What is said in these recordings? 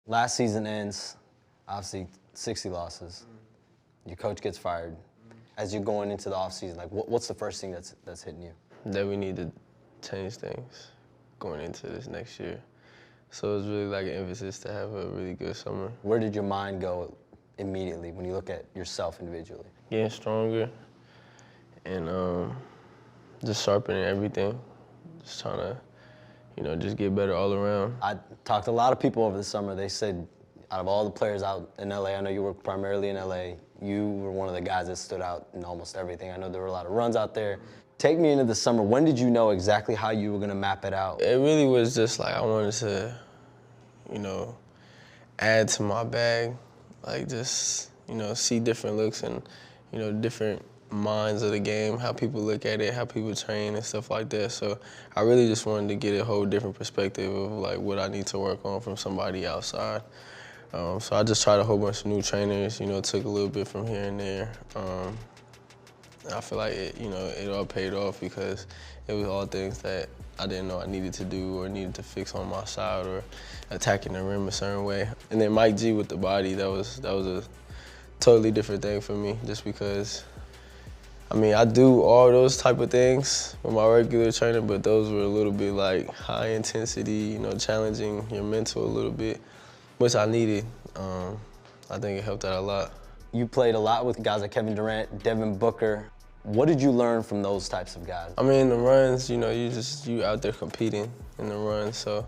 Last season ends, obviously 60 losses. Your coach gets fired. As you're going into the offseason, like what's the first thing that's hitting you? That we need to change things going into this next year. So it's really like an emphasis to have a really good summer. Where did your mind go immediately when you look at yourself individually? Getting stronger and just sharpening everything. Just trying to, just get better all around. I talked to a lot of people over the summer. They said out of all the players out in LA, I know you work primarily in LA, you were one of the guys that stood out in almost everything. I know there were a lot of runs out there. Take me into the summer. When did you know exactly how you were gonna map it out? It really was just like I wanted to, add to my bag, like just, see different looks and, different minds of the game, how people look at it, how people train and stuff like that. So I really just wanted to get a whole different perspective of like what I need to work on from somebody outside. So I just tried a whole bunch of new trainers, took a little bit from here and there. I feel like it all paid off because it was all things that I didn't know I needed to do or needed to fix on my side or attacking the rim a certain way. And then Mike G with the body, that was a totally different thing for me just because, I do all those type of things with my regular trainer, but those were a little bit like high intensity, challenging your mental a little bit, which I needed. I think it helped out a lot. You played a lot with guys like Kevin Durant, Devin Booker. What did you learn from those types of guys? The runs, you out there competing in the runs, so,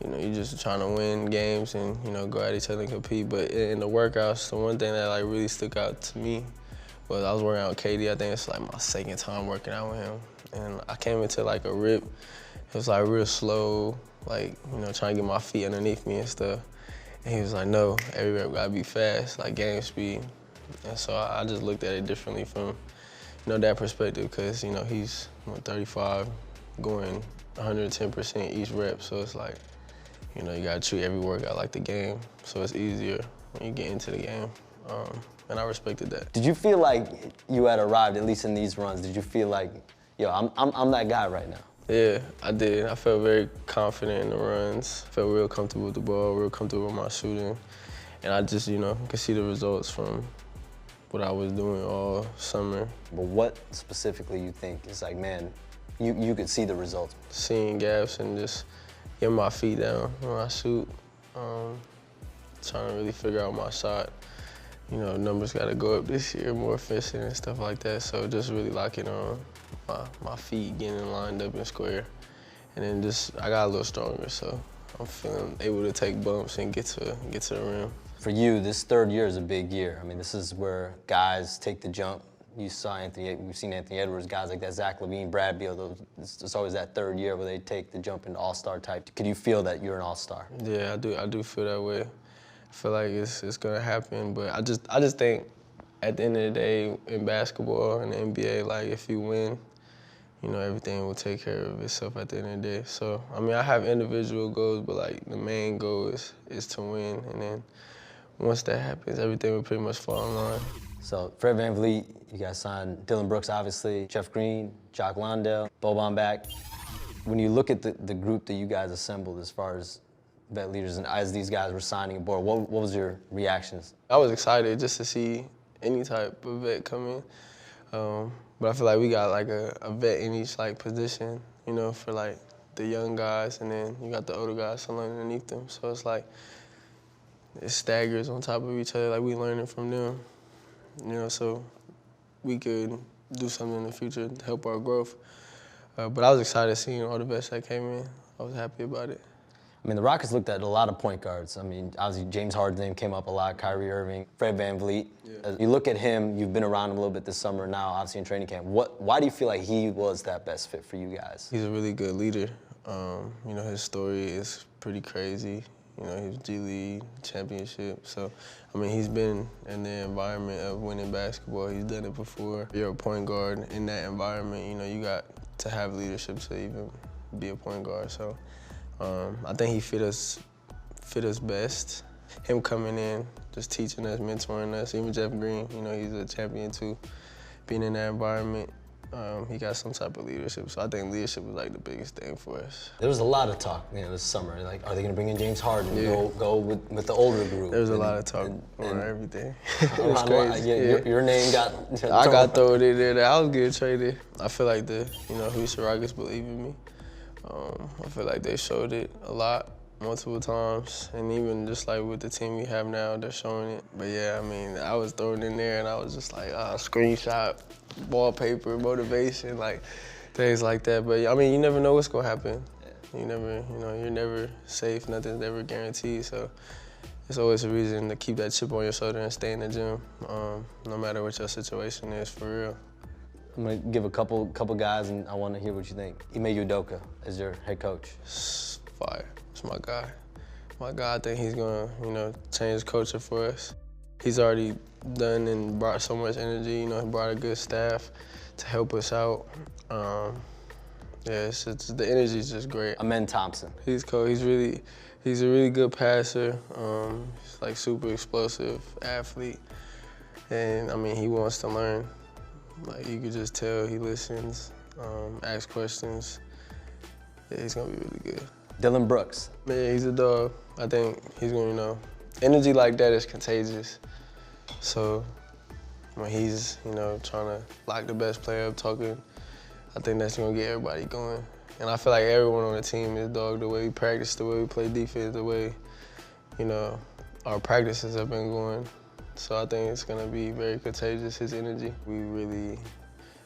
you just trying to win games and, go at each other and compete. But in the workouts, the one thing that like really stuck out to me was I was working out with KD. I think it's like my second time working out with him. And I came into like a rip. It was like real slow, like, trying to get my feet underneath me and stuff. And he was like, no, every rep gotta be fast, like game speed. And so I just looked at it differently from, that perspective, because, he's 35, going 110% each rep. So it's like, you gotta treat every workout like the game. So it's easier when you get into the game. And I respected that. Did you feel like you had arrived, at least in these runs? Did you feel like, yo, I'm that guy right now? Yeah, I did. I felt very confident in the runs. Felt real comfortable with the ball, real comfortable with my shooting. And I just, could see the results from what I was doing all summer. But what specifically you think is like, man, you could see the results? Seeing gaps and just getting my feet down when I shoot. Trying to really figure out my shot. Numbers got to go up this year, more efficient and stuff like that. So just really locking on my feet, getting lined up and square. And then I got a little stronger, so I'm feeling able to take bumps and get to the rim. For you, this third year is a big year. This is where guys take the jump. We've seen Anthony Edwards, guys like that, Zach LaVine, Brad Beal. It's always that third year where they take the jump into all-star type. Could you feel that you're an all-star? Yeah, I do feel that way. I feel like it's gonna happen, but I just think at the end of the day in basketball and the NBA, like if you win, everything will take care of itself at the end of the day. So I have individual goals, but like the main goal is to win, and then once that happens, everything will pretty much fall in line. So Fred VanVleet, you guys signed Dylan Brooks, obviously, Jeff Green, Jock Landale, Boban back. When you look at the group that you guys assembled as far as vet leaders and as these guys were signing aboard, what was your reactions? I was excited just to see any type of vet come in. But I feel like we got like a vet in each like position, for like the young guys, and then you got the older guys to learn underneath them. So it's like, it staggers on top of each other, like we learning from them, so we could do something in the future to help our growth. But I was excited seeing all the vets that came in. I was happy about it. The Rockets looked at a lot of point guards. Obviously James Harden's name came up a lot, Kyrie Irving, Fred VanVleet. Yeah. You look at him, you've been around him a little bit this summer now, obviously in training camp. Why do you feel like he was that best fit for you guys? He's a really good leader. His story is pretty crazy. He's G League championship. So, he's been in the environment of winning basketball. He's done it before. You're a point guard in that environment. You got to have leadership to even be a point guard. So, I think he fit us best. Him coming in, just teaching us, mentoring us. Even Jeff Green, he's a champion too. Being in that environment, he got some type of leadership. So I think leadership was like the biggest thing for us. There was a lot of talk, this summer. Like, are they going to bring in James Harden? Yeah. Go with the older group. There was a lot of talk on everything. A lot, your name got. I got thrown in there. I was getting traded. I feel like the Houston Rockets believe in me. I feel like they showed it a lot, multiple times, and even just like with the team we have now, they're showing it. But yeah, I mean, I was thrown in there and I was just like, screenshot, wallpaper, motivation, like things like that. But I mean, you never know what's gonna happen. You never, you're never safe. Nothing's ever guaranteed. So it's always a reason to keep that chip on your shoulder and stay in the gym, no matter what your situation is, for real. I'm gonna give a couple guys, and I want to hear what you think. Ime Udoka is your head coach. Fire. It's my guy. My guy, I think he's gonna, change culture for us. He's already done and brought so much energy. He brought a good staff to help us out. Yeah, the energy is just great. Amen Thompson. He's cool. He's a really good passer. He's like super explosive athlete, and I mean he wants to learn. Like you could just tell he listens, asks questions. Yeah, he's gonna be really good. Dillon Brooks. Man, he's a dog. I think he's gonna, energy like that is contagious. So when he's, trying to lock the best player up talking, I think that's gonna get everybody going. And I feel like everyone on the team is dog. The way we practice, the way we play defense, the way, our practices have been going. So I think it's gonna be very contagious, his energy. We really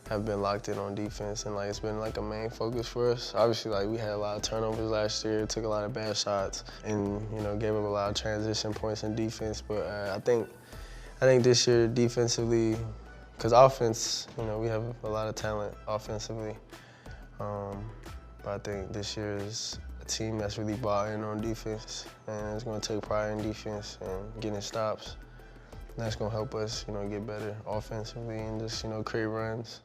have been locked in on defense, and it's been a main focus for us. Obviously, we had a lot of turnovers last year, took a lot of bad shots, and gave up a lot of transition points in defense. But I think this year defensively, because offense, we have a lot of talent offensively. But I think this year is a team that's really bought in on defense, and it's gonna take pride in defense and getting stops. And that's gonna help us, get better offensively and just, create runs.